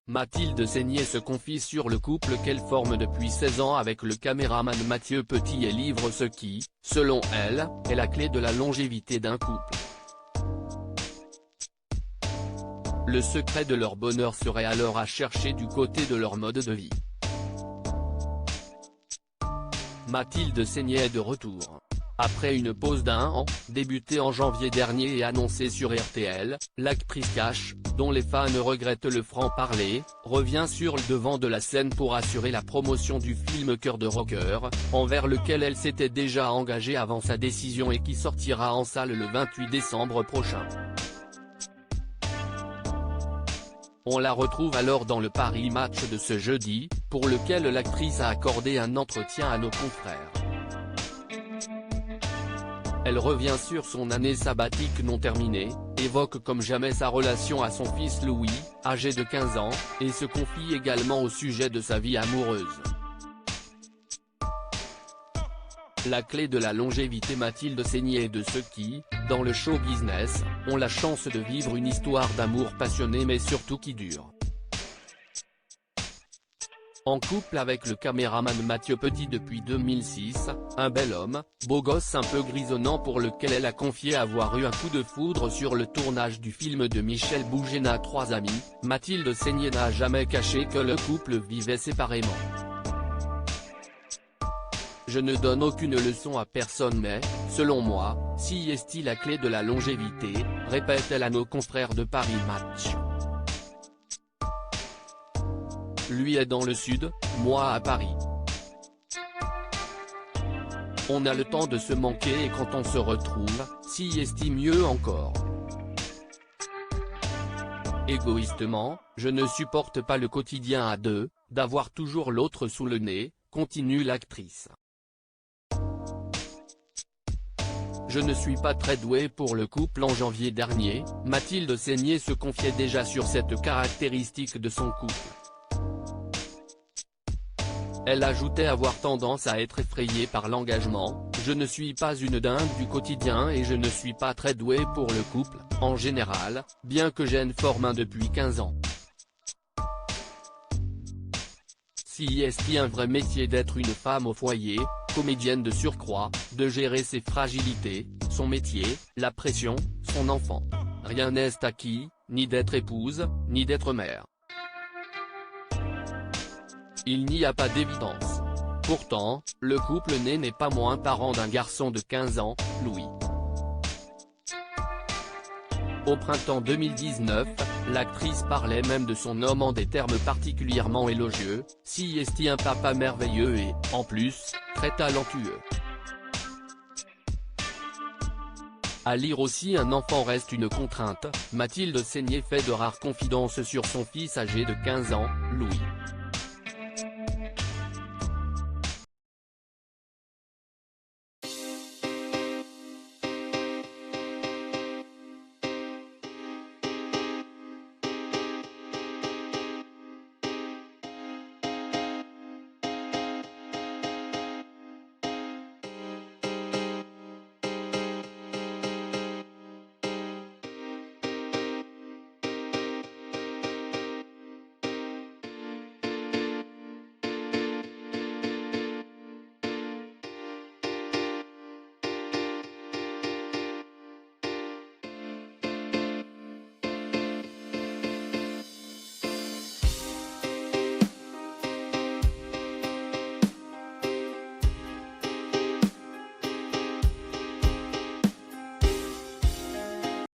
Mathilde Seigné se confie sur le couple qu'elle forme depuis 16 ans avec le caméraman Mathieu Petit et livre ce qui, selon elle, est la clé de la longévité d'un couple. Le secret de leur bonheur serait alors à chercher du côté de leur mode de vie. Mathilde Seigné est de retour. Après une pause d'1 an, débutée en janvier dernier et annoncée sur RTL, l'actrice Cash, dont les fans regrettent le franc-parler, revient sur le devant de la scène pour assurer la promotion du film Cœur de rocker, envers lequel elle s'était déjà engagée avant sa décision et qui sortira en salle le 28 décembre prochain. On la retrouve alors dans le Paris Match de ce jeudi, pour lequel l'actrice a accordé un entretien à nos confrères. Elle revient sur son année sabbatique non terminée, évoque comme jamais sa relation à son fils Louis, âgé de 15 ans, et se confie également au sujet de sa vie amoureuse. La clé de la longévité. Mathilde Seigné est de ceux qui, dans le show business, ont la chance de vivre une histoire d'amour passionnée mais surtout qui dure. En couple avec le caméraman Mathieu Petit depuis 2006, un bel homme, beau gosse un peu grisonnant pour lequel elle a confié avoir eu un coup de foudre sur le tournage du film de Michel Boujena 3 amis, Mathilde Seigné n'a jamais caché que le couple vivait séparément. Je ne donne aucune leçon à personne mais, selon moi, si est la clé de la longévité, répète-t-elle à nos confrères de Paris Match. Lui est dans le sud, moi à Paris. On a le temps de se manquer et quand on se retrouve, si est mieux encore. Égoïstement, je ne supporte pas le quotidien à deux, d'avoir toujours l'autre sous le nez, continue l'actrice. Je ne suis pas très douée pour le couple. En janvier dernier, Mathilde Seigné se confiait déjà sur cette caractéristique de son couple. Elle ajoutait avoir tendance à être effrayée par l'engagement, je ne suis pas une dingue du quotidien et je ne suis pas très douée pour le couple, en général, bien que j'aie une forme depuis 15 ans. Si est un vrai métier d'être une femme au foyer, comédienne de surcroît, de gérer ses fragilités, son métier, la pression, son enfant. Rien n'est acquis, ni d'être épouse, ni d'être mère. Il n'y a pas d'évidence. Pourtant, le couple né n'est pas moins parent d'un garçon de 15 ans, Louis. Au printemps 2019, l'actrice parlait même de son homme en des termes particulièrement élogieux, si est un papa merveilleux et, en plus, très talentueux. À lire aussi un enfant reste une contrainte, Mathilde Seigné fait de rares confidences sur son fils âgé de 15 ans, Louis.